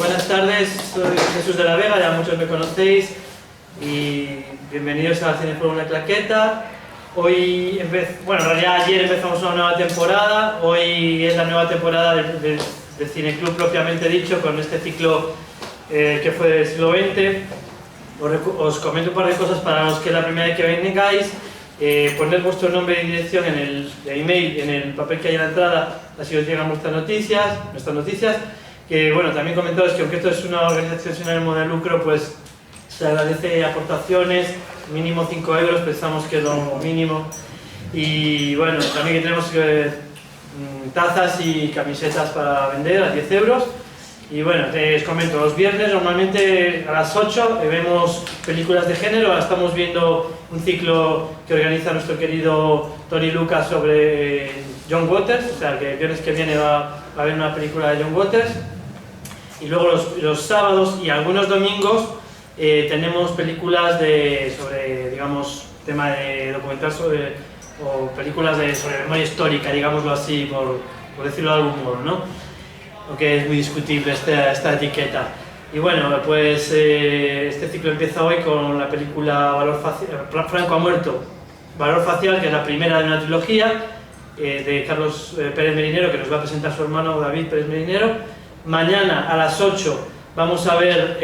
Buenas tardes, soy Jesús de la Vega, ya muchos me conocéis y bienvenidos a Cineforum La Claqueta. Hoy, en realidad ayer empezamos una nueva temporada, hoy es la nueva temporada del Cineclub propiamente dicho, con este ciclo que fue del siglo XX. Os comento un par de cosas para los que es la primera vez que vengáis. Poner vuestro nombre y dirección en el email, en el papel que hay en la entrada, así os llegan nuestras noticias. Bueno, también comentaros que aunque esto es una organización sin ánimo de lucro, pues se agradece aportaciones, mínimo 5 euros, pensamos que es lo mínimo. Y bueno, también que tenemos tazas y camisetas para vender a 10 euros. Y bueno, os comento, los viernes normalmente a las 8 vemos películas de género. Ahora estamos viendo un ciclo que organiza nuestro querido Tony Lucas sobre John Waters, o sea que el viernes que viene va a haber una película de John Waters. Y luego los sábados y algunos domingos tenemos películas sobre, digamos, tema de documental o películas sobre memoria histórica, digámoslo así, por decirlo de algún modo, ¿no? Aunque es muy discutible esta etiqueta. Y bueno, pues este ciclo empieza hoy con la película Franco ha muerto, Valor Facial, que es la primera de una trilogía de Carlos Pérez Merinero, que nos va a presentar su hermano David Pérez Merinero. Mañana a las 8 vamos a ver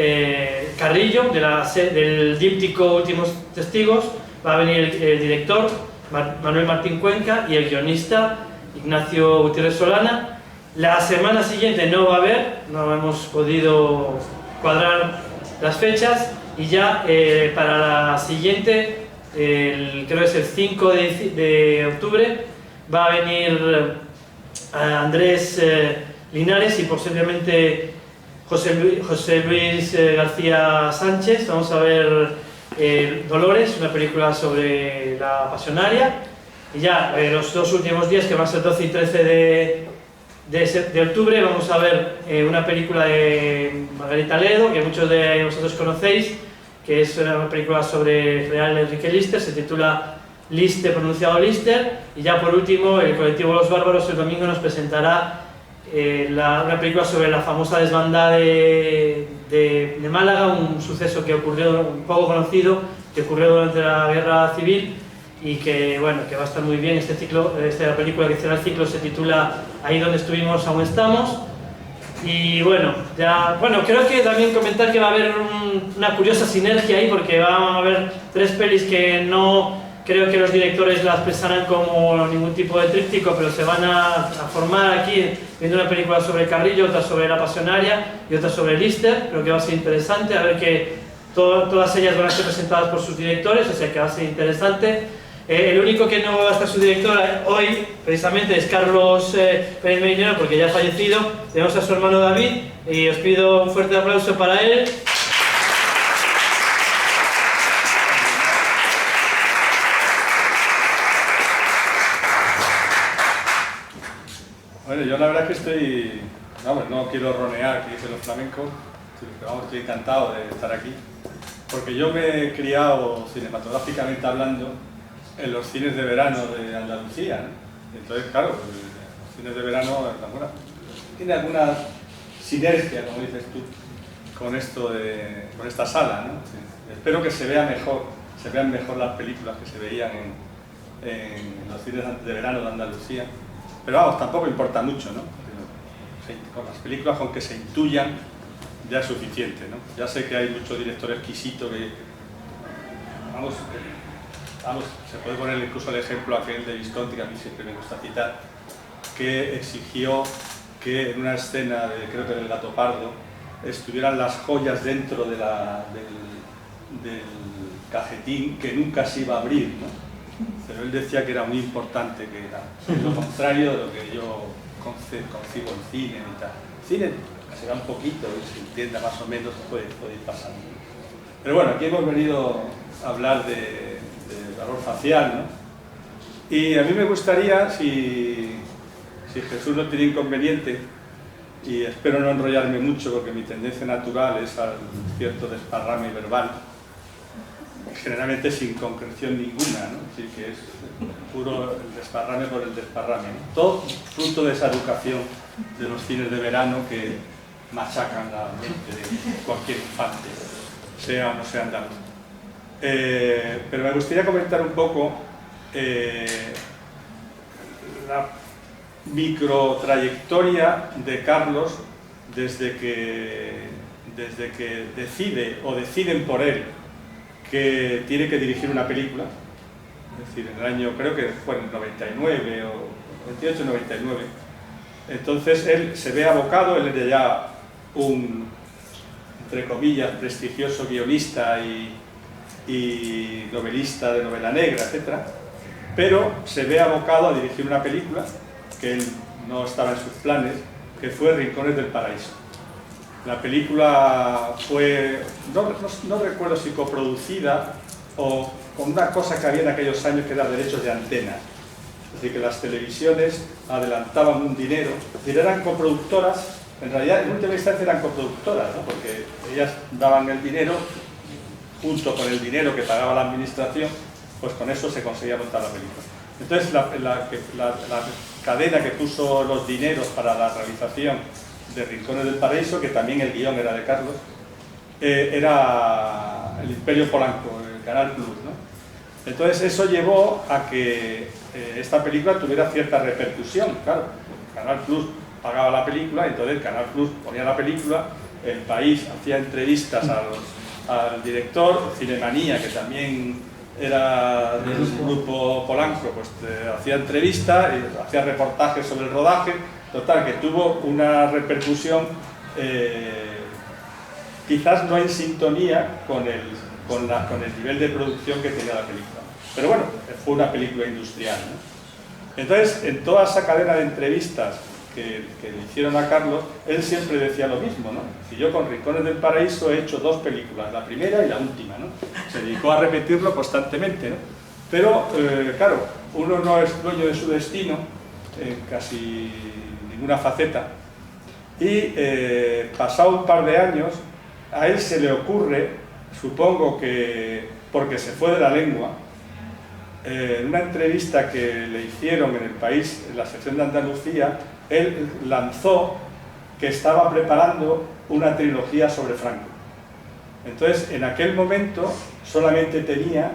Carrillo, del díptico Últimos Testigos. Va a venir el director Manuel Martín Cuenca y el guionista Ignacio Gutiérrez Solana. La semana siguiente no va a haber, no hemos podido cuadrar las fechas, y ya para la siguiente, creo que es el 5 de octubre, va a venir Andrés Linares y posiblemente José Luis García Sánchez. Vamos a ver Dolores, una película sobre la pasionaria. Y ya los dos últimos días, que van a ser 12 y 13 de octubre, vamos a ver una película de Margarita Ledo, que muchos de vosotros conocéis, que es una película sobre el general Enrique Lister, se titula Lister, pronunciado Lister. Y ya por último, el colectivo Los Bárbaros el domingo nos presentará una película sobre la famosa desbandada de Málaga, un suceso que ocurrió, un poco conocido, que ocurrió durante la Guerra Civil, y que bueno, que va a estar muy bien. Esta película que cierra el ciclo se titula Ahí donde estuvimos aún estamos. Y bueno, creo que también comentar que va a haber una curiosa sinergia ahí, porque va a haber 3 pelis que no creo que los directores las pensarán como ningún tipo de tríptico, pero se van a formar aquí, viendo una película sobre Carrillo, otra sobre la pasionaria y otra sobre Lister. Creo que va a ser interesante, a ver que todas ellas van a ser presentadas por sus directores, o sea que va a ser interesante. El único que no va a estar su director hoy, precisamente, es Carlos Pérez Merinero, porque ya ha fallecido. Tenemos a su hermano David, y os pido un fuerte aplauso para él. Bueno, yo la verdad es que no quiero ronear, que dicen los flamencos, pero estoy encantado de estar aquí, porque yo me he criado cinematográficamente hablando en los cines de verano de Andalucía, ¿no? Entonces, claro, los cines de verano tiene alguna sinergia, como dices tú, con esta sala, ¿no? Sí. Espero que se vean mejor las películas que se veían en los cines de verano de Andalucía. Pero vamos, tampoco importa mucho, ¿no? Con las películas, con que se intuyan, ya es suficiente, ¿no? Ya sé que hay mucho director exquisito que... Vamos, se puede poner incluso el ejemplo aquel de Visconti, que a mí siempre me gusta citar, que exigió que en una escena, creo que del Gato Pardo, estuvieran las joyas dentro del cajetín que nunca se iba a abrir, ¿no? Pero él decía que era muy importante, que era lo contrario de lo que yo concibo en cine y tal. El cine se da un poquito y se entienda más o menos, puede ir pasando. Pero bueno, aquí hemos venido a hablar de valor facial, ¿no? Y a mí me gustaría, si Jesús no tiene inconveniente, y espero no enrollarme mucho porque mi tendencia natural es a cierto desparrame verbal, generalmente sin concreción ninguna, ¿no? Así que es puro el desparrame por el desparrame, ¿no? Todo fruto de esa educación de los cines de verano que machacan la mente de cualquier infante, sea o no sea andaluz. Pero me gustaría comentar un poco la microtrayectoria de Carlos desde que deciden por él que tiene que dirigir una película, es decir, en el año, creo que fue en el 99 o 98-99. Entonces él se ve abocado, él era ya un, entre comillas, prestigioso guionista y novelista de novela negra, etc. Pero se ve abocado a dirigir una película que él no estaba en sus planes, que fue Rincones del Paraíso. La película fue, no recuerdo si coproducida o con una cosa que había en aquellos años que era derechos de antena. Es decir, que las televisiones adelantaban un dinero, es decir, eran coproductoras, en realidad en última instancia eran coproductoras, ¿no? Porque ellas daban el dinero, junto con el dinero que pagaba la administración, pues con eso se conseguía montar la película. Entonces la cadena que puso los dineros para la realización de Rincones del Paraíso, que también el guión era de Carlos, era el Imperio Polanco, el Canal Plus, ¿no? Entonces eso llevó a que esta película tuviera cierta repercusión, claro. Canal Plus pagaba la película, entonces el Canal Plus ponía la película, El País hacía entrevistas al director, Cinemanía, que también era del grupo Polanco, pues hacía entrevistas, hacía reportajes sobre el rodaje. Total, que tuvo una repercusión quizás no en sintonía con el nivel de producción que tenía la película. Pero bueno, fue una película industrial, ¿no? Entonces, en toda esa cadena de entrevistas que le hicieron a Carlos, él siempre decía lo mismo, ¿no? Si yo con Rincones del Paraíso he hecho 2 películas, la primera y la última, ¿no? Se dedicó a repetirlo constantemente, ¿no? Pero, claro, uno no es dueño de su destino en casi ninguna faceta, y pasado un par de años a él se le ocurre, supongo que porque se fue de la lengua, en una entrevista que le hicieron en El País, en la sección de Andalucía, él lanzó que estaba preparando una trilogía sobre Franco. Entonces, en aquel momento solamente tenía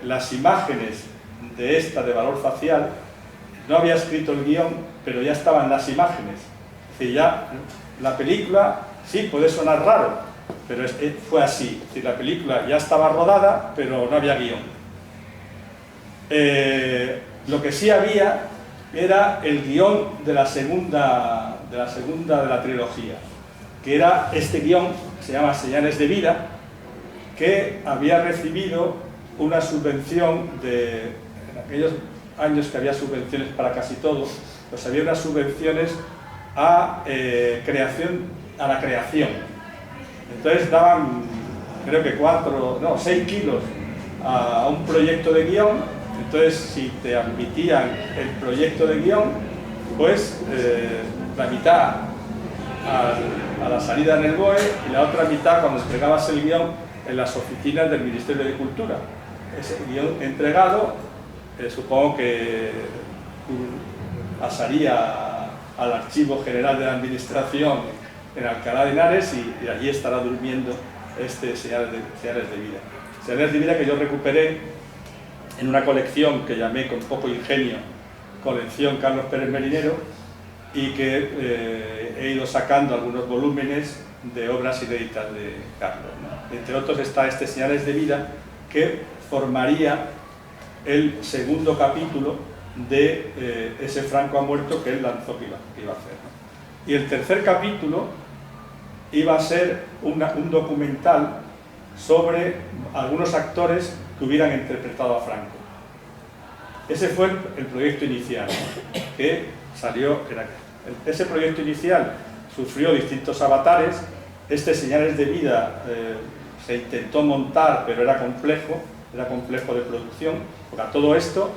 las imágenes de valor facial, no había escrito el guión, pero ya estaban las imágenes. Es decir, ya la película, sí, puede sonar raro, pero fue así. Es decir, la película ya estaba rodada, pero no había guión. Lo que sí había era el guión de la segunda de la trilogía, que era este guión, que se llama Señales de Vida, que había recibido una subvención en aquellos años que había subvenciones para casi todo, pues había unas subvenciones a la creación. Entonces daban, creo que 6 kilos a un proyecto de guión. Entonces, si te admitían el proyecto de guión, pues la mitad a la salida en el BOE y la otra mitad cuando entregabas el guión en las oficinas del Ministerio de Cultura. Ese guión entregado, supongo que pasaría al Archivo General de la Administración en Alcalá de Henares y allí estará durmiendo Señales de Vida. Señales de Vida que yo recuperé en una colección que llamé con poco ingenio Colección Carlos Pérez Melinero, y que he ido sacando algunos volúmenes de obras inéditas de Carlos, ¿no? Entre otros está Señales de Vida, que formaría el segundo capítulo de ese Franco ha muerto que él lanzó que iba a hacer, ¿no? Y el tercer capítulo iba a ser un documental sobre algunos actores que hubieran interpretado a Franco. Ese fue el proyecto inicial, ¿no? Que salió. Ese proyecto inicial sufrió distintos avatares. Señales de Vida se intentó montar, pero era complejo de producción, porque a todo esto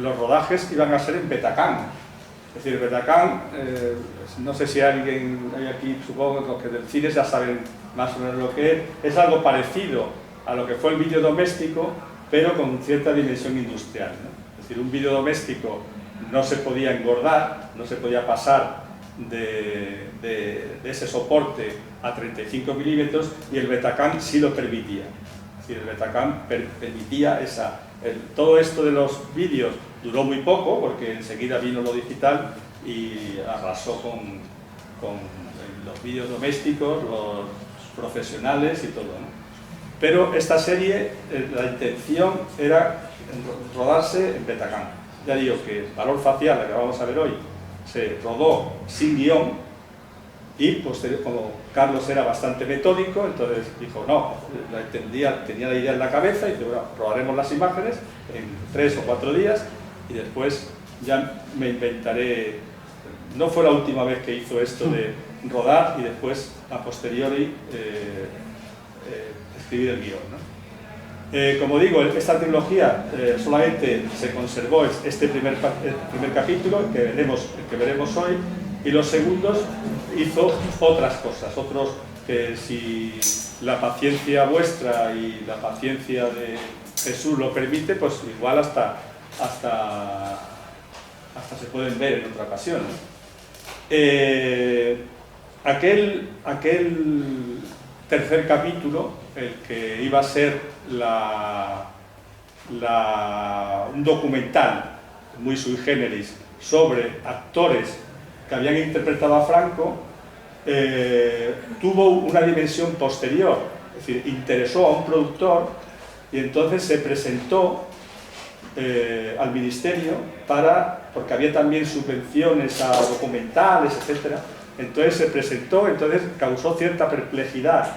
los rodajes iban a ser en Betacán. Es decir, Betacán, no sé si alguien hay aquí, supongo que los que del cine ya saben más o menos lo que es algo parecido a lo que fue el vídeo doméstico, pero con cierta dimensión industrial, ¿no? Es decir, un vídeo doméstico no se podía engordar, no se podía pasar de ese soporte a 35 milímetros, y el Betacam sí lo permitía. Es decir, el Betacam permitía todo esto de los vídeos duró muy poco, porque enseguida vino lo digital y arrasó con los vídeos domésticos, los profesionales y todo, ¿no? Pero esta serie, la intención era rodarse en Betacam. Ya digo que el valor facial, la que vamos a ver hoy, se rodó sin guión, y pues, como Carlos era bastante metódico, entonces dijo, no, tenía la idea en la cabeza, y dice, bueno, rodaremos las imágenes en 3 o 4 días, y después ya me inventaré. No fue la última vez que hizo esto de rodar y después, a posteriori, escribir el guión, ¿no? Como digo, esta trilogía solamente se conservó este primer capítulo, el que veremos hoy, y los segundos hizo otras cosas, que si la paciencia vuestra y la paciencia de Jesús lo permite, pues igual hasta se pueden ver en otra ocasión, ¿no? Aquel tercer capítulo, el que iba a ser un documental muy sui generis sobre actores que habían interpretado a Franco, tuvo una dimensión posterior, es decir, interesó a un productor, y entonces se presentó al ministerio porque había también subvenciones a documentales, etc. Entonces se presentó, entonces causó cierta perplejidad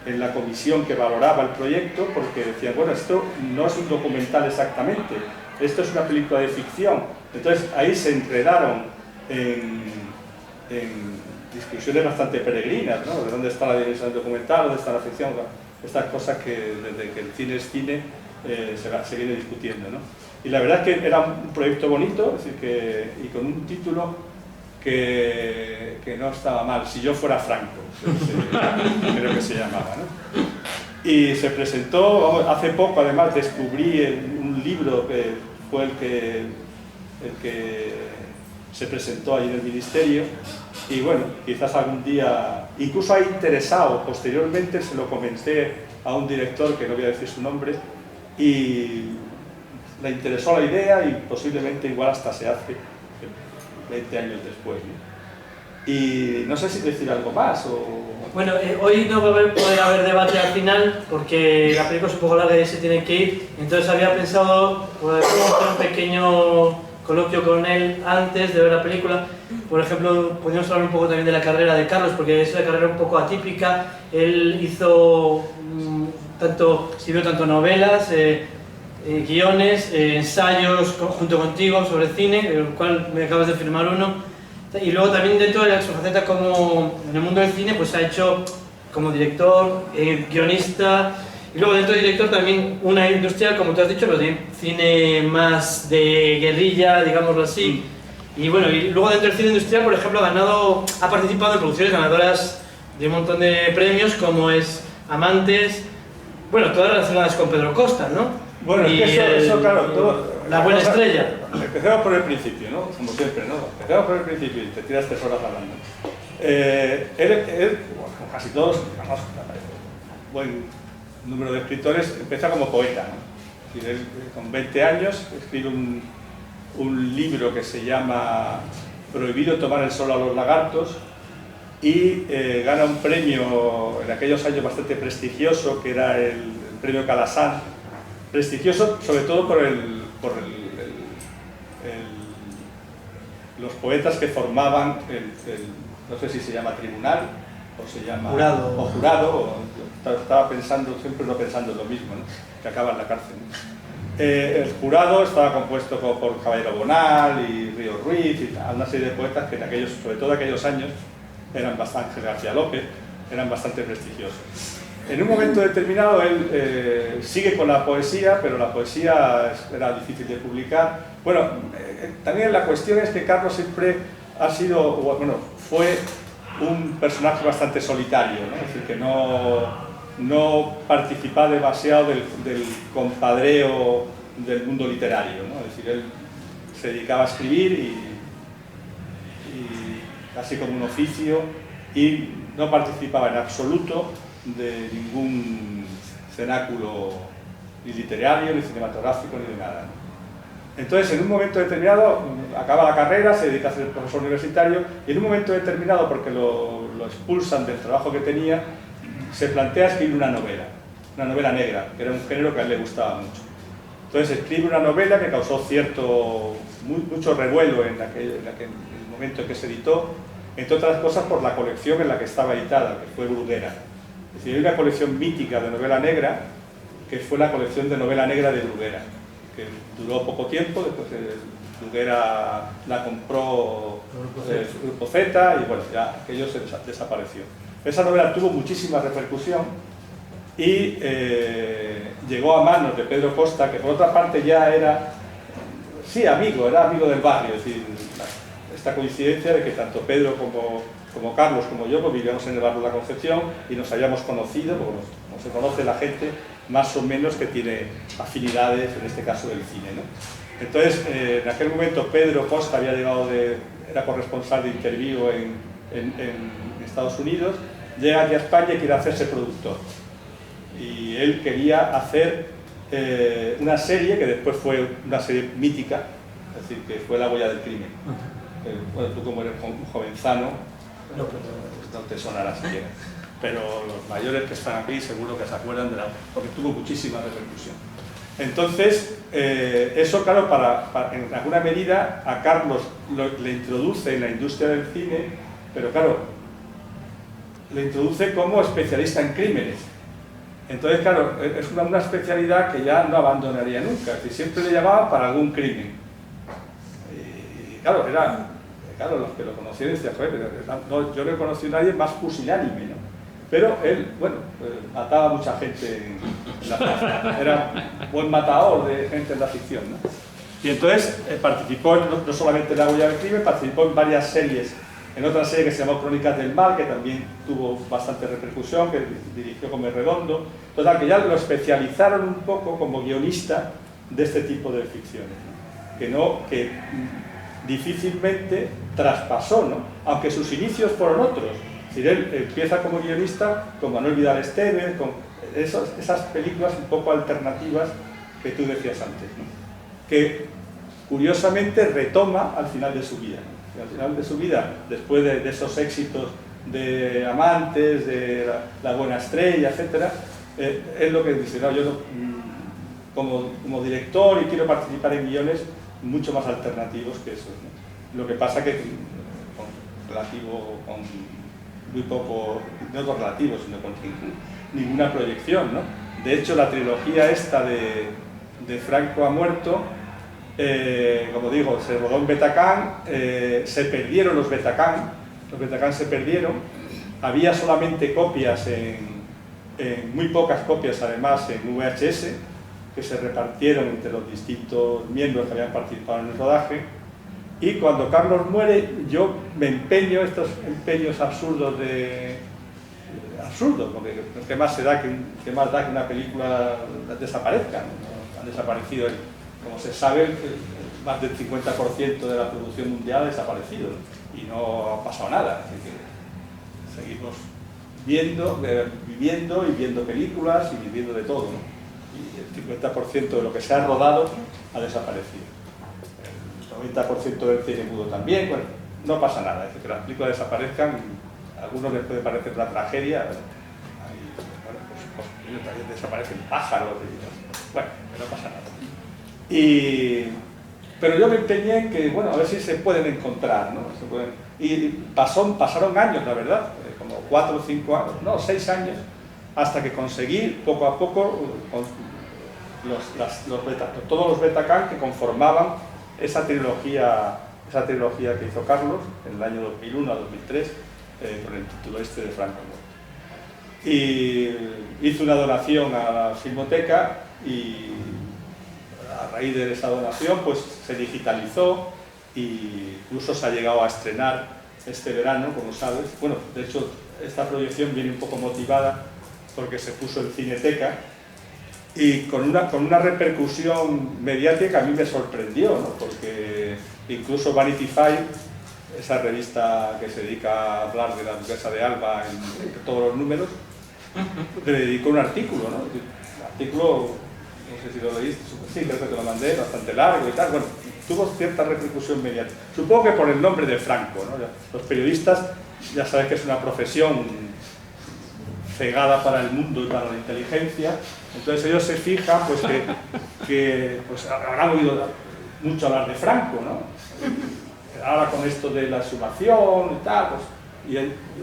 en la comisión que valoraba el proyecto, porque decían, bueno, esto no es un documental exactamente, esto es una película de ficción. Entonces ahí se enredaron en discusiones bastante peregrinas, ¿no? De dónde está la dimensión del documental, dónde está la ficción, estas cosas que desde que el cine es cine se viene discutiendo, ¿no? Y la verdad es que era un proyecto bonito, es decir, y con un título que no estaba mal, Si yo fuera Franco, creo que se llamaba, ¿no? Y se presentó, hace poco además descubrí un libro que fue el que se presentó ahí en el ministerio, y bueno, quizás algún día, incluso hay interesado, posteriormente se lo comenté a un director, que no voy a decir su nombre, y le interesó la idea, y posiblemente igual hasta se hace 20 años después, ¿no? Y no sé si decir algo más o... Bueno, hoy no va a poder haber debate al final, porque la película es un poco larga y se tiene que ir, entonces había pensado pues, hacer un pequeño coloquio con él antes de ver la película. Por ejemplo, podríamos hablar un poco también de la carrera de Carlos, porque es una carrera un poco atípica. Él hizo escribió tanto novelas, guiones, ensayos junto contigo sobre cine, el cual me acabas de firmar uno, y luego también dentro de su faceta como en el mundo del cine, pues ha hecho como director, guionista, y luego dentro de director también una industrial, como tú has dicho, pero de cine más de guerrilla, digámoslo así. Y bueno, y luego dentro del cine industrial, por ejemplo, ha participado en producciones ganadoras de un montón de premios, como es Amantes, bueno, todas relacionadas con Pedro Costa, ¿no? Bueno, es que eso claro, todo... La buena estrella. Empecemos por el principio, ¿no? Como siempre, ¿no? Empecemos por el principio y te tiras 3 horas hablando. Él, como casi todos, digamos, buen número de escritores, empieza como poeta, ¿no? Es decir, él, con 20 años escribe un libro que se llama Prohibido tomar el sol a los lagartos, y gana un premio en aquellos años bastante prestigioso, que era el premio Calasanz, prestigioso sobre todo por los poetas que formaban no sé si se llama tribunal o se llama jurado, estaba pensando, siempre no pensando en lo mismo, ¿no? Que acaba en la cárcel, ¿no? El jurado estaba compuesto por Caballero Bonal y Río Ruiz y una serie de poetas que sobre todo en aquellos años eran bastante, García López, eran bastante prestigiosos. En un momento determinado él sigue con la poesía, pero la poesía era difícil de publicar. Bueno, también la cuestión es que Carlos siempre fue un personaje bastante solitario, ¿no? Es decir, que no participaba demasiado del compadreo del mundo literario, ¿no? Es decir, él se dedicaba a escribir casi como un oficio, y no participaba en absoluto de ningún cenáculo ni literario, ni cinematográfico, ni de nada, ¿no? Entonces, en un momento determinado, acaba la carrera, se dedica a ser profesor universitario, y en un momento determinado, porque lo expulsan del trabajo que tenía, se plantea escribir una novela negra, que era un género que a él le gustaba mucho. Entonces escribe una novela que causó mucho revuelo en el momento en que se editó, entre otras cosas por la colección en la que estaba editada, que fue Bruguera. Es decir, hay una colección mítica de novela negra, que fue la colección de novela negra de Bruguera, que duró poco tiempo, después Bruguera la compró el Grupo Z, y bueno, ya aquello se desapareció. Esa novela tuvo muchísima repercusión y llegó a manos de Pedro Costa, que por otra parte ya era, sí, amigo, era amigo del barrio. Es decir, esta coincidencia de que tanto Pedro como Carlos como yo pues vivíamos en el barrio de la Concepción y nos habíamos conocido, como se conoce la gente más o menos que tiene afinidades, en este caso del cine, ¿no? Entonces, en aquel momento Pedro Costa había llegado era corresponsal de Interview en Estados Unidos, llega aquí a España y quiere hacerse productor. Y él quería hacer una serie que después fue una serie mítica, es decir, que fue La huella del crimen. Bueno, tú como eres un jovenzano, no te sonará siquiera, pero los mayores que están aquí seguro que se acuerdan porque tuvo muchísima repercusión. Entonces, eso claro, en alguna medida a Carlos le introduce en la industria del cine, pero claro, le introduce como especialista en crímenes. Entonces, claro, es una especialidad que ya no abandonaría nunca, que siempre le llamaban para algún crimen. Y claro, los que lo conocían decían, yo no he conocido a nadie más pusilánime, ¿no? Pero él, bueno, mataba a mucha gente en la plaza, era buen matador de gente en la ficción, ¿no? Y entonces participó no solamente en La huella del crimen, participó en varias series, en otra serie que se llamó Crónicas del mal, que también tuvo bastante repercusión, que dirigió Gómez Redondo. Total, que ya lo especializaron un poco como guionista de este tipo de ficciones, ¿no? Que difícilmente traspasó, ¿no? Aunque sus inicios fueron otros. Es decir, él empieza como guionista con Manuel Vidal Esteves, con esas películas un poco alternativas que tú decías antes, ¿no? Que curiosamente retoma al final de su vida, ¿no? Y al final de su vida, después de esos éxitos de Amantes, de La buena estrella, etc., es lo que dice, no, yo como director y quiero participar en guiones mucho más alternativos que esos, ¿no? Lo que pasa que con muy poco, no relativo, sino con ninguna proyección, ¿no? De hecho, la trilogía esta de Franco ha muerto, como digo, se rodó en Betacán, se perdieron los Betacán se perdieron, había solamente copias, muy pocas copias además en VHS, que se repartieron entre los distintos miembros que habían participado en el rodaje. Y cuando Carlos muere, yo me empeño, estos empeños absurdos porque ¿qué más da que una película desaparezca? ¿No? Han desaparecido, como se sabe, más del 50% de la producción mundial ha desaparecido, ¿no? Y no ha pasado nada. Así que seguimos viviendo y viendo películas y viviendo de todo, ¿no? Y el 50% de lo que se ha rodado ha desaparecido. El 90% del cine mudo también. Bueno, no pasa nada, es decir, que las películas desaparezcan, a algunos les puede parecer una tragedia. Bueno, pues también desaparecen pájaros, bueno, no pasa nada. Pero yo me empeñé en que, bueno, a ver si se pueden encontrar, ¿no? Y pasaron años, la verdad, como 4 o 5 años, no, 6 años, hasta que conseguí poco a poco todos los Betacán que conformaban esa trilogía que hizo Carlos en el año 2001 a 2003 con el título este de Franco Muerto. Y hizo una donación a la Filmoteca y a raíz de esa donación pues se digitalizó e incluso se ha llegado a estrenar este verano, como sabes. Bueno, de hecho esta proyección viene un poco motivada porque se puso en Cineteca y con una repercusión mediática que a mí me sorprendió, ¿no? Porque incluso Vanity Fair esa revista que se dedica a hablar de la duquesa de Alba en todos los números, le dedicó un artículo, ¿no? Un artículo, no sé si lo leíste, sí, creo que te lo mandé, bastante largo y tal. Bueno, tuvo cierta repercusión mediática. Supongo que por el nombre de Franco, ¿no? Los periodistas, ya sabes que es una profesión cegada para el mundo y para la inteligencia, entonces ellos se fijan pues, que pues, habrán oído mucho hablar de Franco, ¿no? Ahora con esto de la exhumación y tal, pues,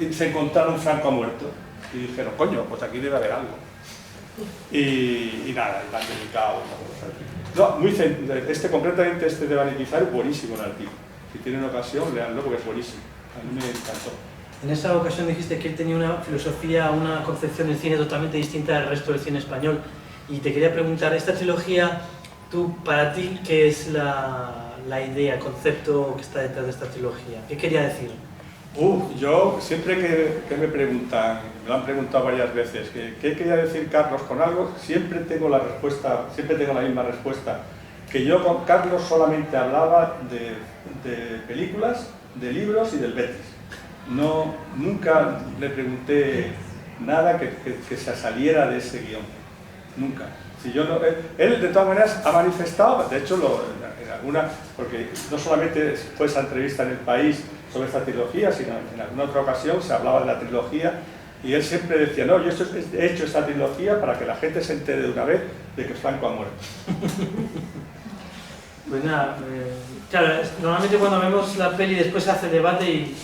y se encontraron Franco ha muerto. Y dijeron, coño, pues aquí debe haber algo. Y nada, el han dedicado. No, concretamente este de Vanity Fair es buenísimo el artículo. Si tienen ocasión, leanlo porque es buenísimo. A mí me encantó. En esa ocasión dijiste que él tenía una filosofía, una concepción del cine totalmente distinta del resto del cine español. Y te quería preguntar, esta trilogía, para ti, ¿qué es la idea, el concepto que está detrás de esta trilogía? ¿Qué quería decir? Yo siempre que me preguntan, me lo han preguntado varias veces, ¿qué quería decir Carlos con algo? Siempre tengo la respuesta, siempre tengo la misma respuesta, que yo con Carlos solamente hablaba de películas, de libros y del Betis. No, nunca le pregunté nada que se saliera de ese guión, nunca. Si yo no, él de todas maneras ha manifestado, de hecho en alguna, porque no solamente fue esa entrevista en El País sobre esta trilogía, sino en alguna otra ocasión se hablaba de la trilogía y él siempre decía, no, yo he hecho esta trilogía para que la gente se entere de una vez de que Franco ha muerto. Pues nada, claro, normalmente cuando vemos la peli después se hace debate y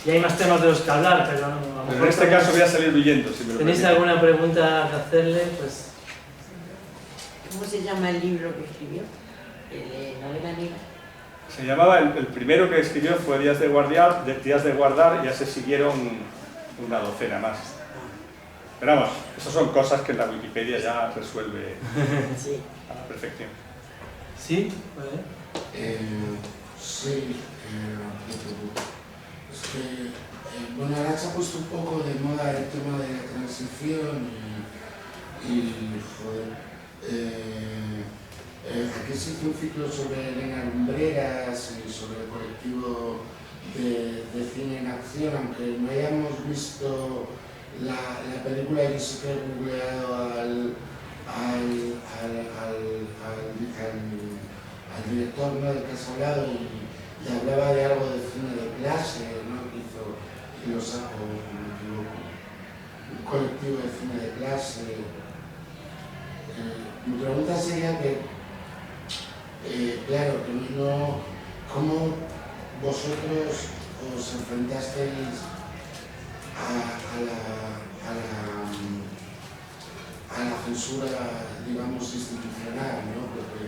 hay más temas de los que hablar, pero no. Pero en este caso voy a salir huyendo, si me lo ¿Tenéis permite. alguna pregunta que hacerle? Pues... ¿Cómo se llama el libro que escribió? ¿El novela negra? Se llamaba, el primero que escribió fue Días de Guardar, y ya se siguieron una docena más. Pero vamos, esas son cosas que en la Wikipedia ya resuelve Sí. a la perfección. ¿Sí? Vale. Sí, es que, bueno, ahora se ha puesto un poco de moda el tema de la transición y joder, aquí se hizo un ciclo sobre Elena Lumbreras y sobre el colectivo de cine en acción, aunque no hayamos visto la película y sí que he googleado al director, ¿no?, del que has hablado y hablaba de algo de cine de clase, ¿no?, que hizo y lo sacó, un colectivo de cine de clase. Mi pregunta sería que, claro, que no, ¿cómo vosotros os enfrentasteis a la censura, digamos, institucional, ¿no? Porque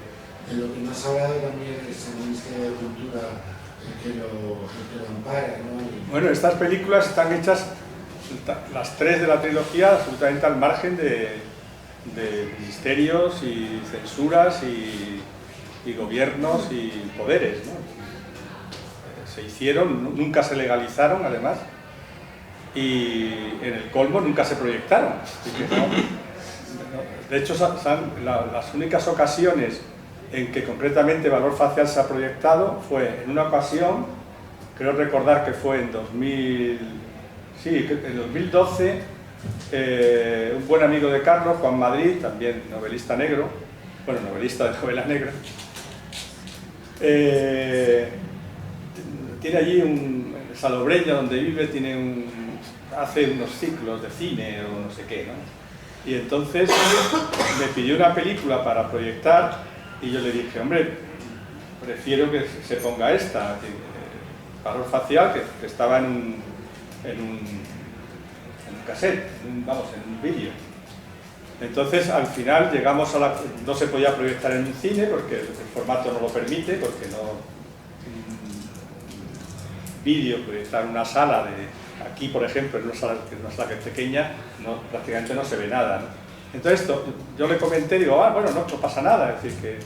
de lo que me has hablado también es el Ministerio de Cultura el que lo ampara, ¿no? Bueno, estas películas están hechas, las tres de la trilogía, absolutamente al margen de ministerios y censuras y gobiernos y poderes, ¿no? Se hicieron, nunca se legalizaron además, y en el colmo nunca se proyectaron. De hecho, las únicas ocasiones en que concretamente Valor Facial se ha proyectado fue en una ocasión, creo recordar que fue en 2012, un buen amigo de Carlos, Juan Madrid, también novelista negro, bueno, novelista de novela negra, tiene allí en Salobreña, donde vive, hace unos ciclos de cine o no sé qué, ¿no? Y entonces me pidió una película para proyectar y yo le dije, hombre, prefiero que se ponga esta, Valor Facial, que estaba en un cassette, en un vídeo. Entonces al final llegamos no se podía proyectar en un cine porque el formato no lo permite, porque vídeo, proyectar una sala aquí, por ejemplo, en una sala que es pequeña, prácticamente no se ve nada, ¿no? Entonces yo le comenté, digo, bueno, no pasa nada, es decir, que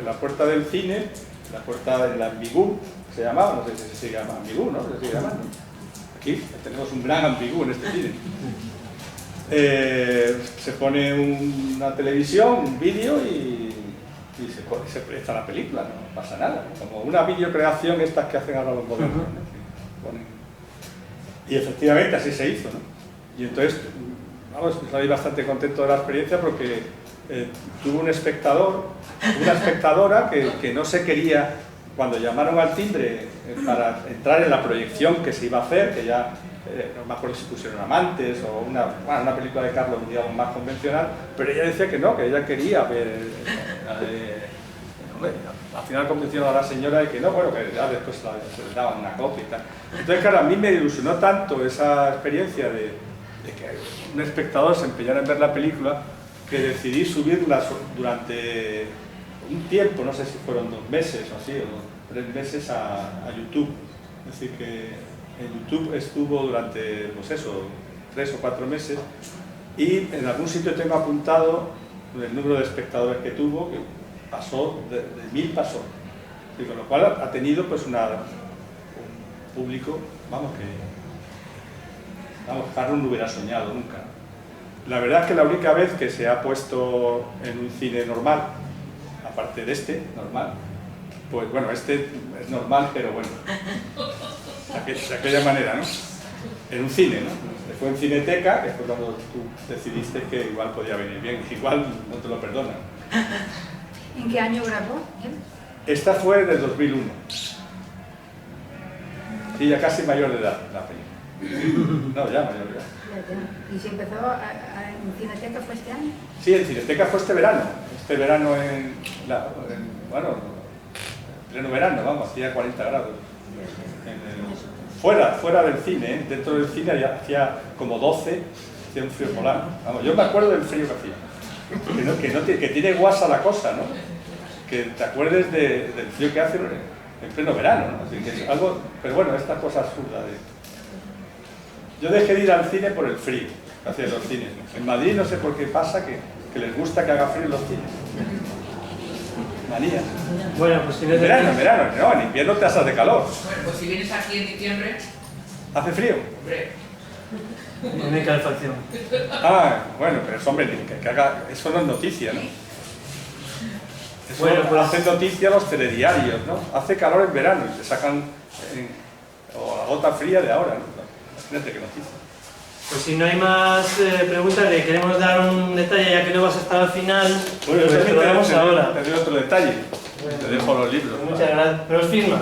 la puerta del cine, la puerta de la ambigú, se llamaba, no sé si se llama ambigú, ¿no? Se sigue llamando. Aquí tenemos un gran ambigú en este cine. Se pone una televisión, un vídeo y se se proyecta la película, no pasa nada, ¿no? Como una videocreación estas que hacen ahora los modernos, ¿no? Y efectivamente así se hizo, ¿no? Y entonces, vamos, salí bastante contento de la experiencia porque tuve un espectador, una espectadora que no se quería, cuando llamaron al timbre para entrar en la proyección que se iba a hacer, que ya no me acuerdo si pusieron Amantes o una película de Carlos, digamos, más convencional, pero ella decía que no, que ella quería ver al final convencieron a la señora de que no, bueno, que ya después se le daban una copia y tal. Entonces, claro, a mí me ilusionó tanto esa experiencia de que un espectador se empeñara en ver la película, que decidí subirla durante un tiempo, no sé si fueron 2 meses o así, o 3 meses a YouTube. Es decir, que en YouTube estuvo durante, pues eso, 3 o 4 meses, y en algún sitio tengo apuntado el número de espectadores que tuvo, que pasó, de 1000 pasó, y con lo cual ha tenido pues un público, vamos, Carlos no hubiera soñado nunca. La verdad es que la única vez que se ha puesto en un cine normal, aparte de este, normal, pues bueno, este es normal, pero bueno, de aquella manera, ¿no? En un cine, ¿no? Fue en Cineteca, que fue cuando tú decidiste que igual podía venir bien, igual no te lo perdonan. ¿En qué año grabó? Esta fue del 2001. Sí, ya casi mayor de edad la película. No, ya mayor de edad. ¿Y si empezó en Cineteca fue este año? Sí, en Cineteca fue este verano. Este verano bueno, en pleno verano, vamos, hacía 40 grados. Fuera del cine, ¿eh? Dentro del cine ya hacía como 12, hacía un frío polar. Vamos, yo me acuerdo del frío que hacía. Que tiene guasa la cosa, ¿no? Que te acuerdes del frío que hace en pleno verano, ¿no? Así que es algo, pero bueno, esta cosa absurda yo dejé de ir al cine por el frío que hacían los cines. En Madrid no sé por qué pasa que les gusta que haga frío en los cines. Manía. Bueno, pues si no En verano, no, en invierno te asas de calor. Bueno, pues si vienes aquí en diciembre, ¿Hace frío? hombre, no hay calefacción. Bueno, pero eso, hombre, que haga, eso no es noticia, ¿no? Eso Bueno, pues hacen noticia los telediarios, ¿no? Hace calor en verano y te sacan o la gota fría de ahora, ¿no? Imagínate qué noticia. Pues si no hay más preguntas, le queremos dar un detalle, ya que no vas a estar al final, Bueno, yo pues también te lo damos ahora. te doy otro detalle. Te dejo los libros. Muchas gracias. ¿Me los firmas?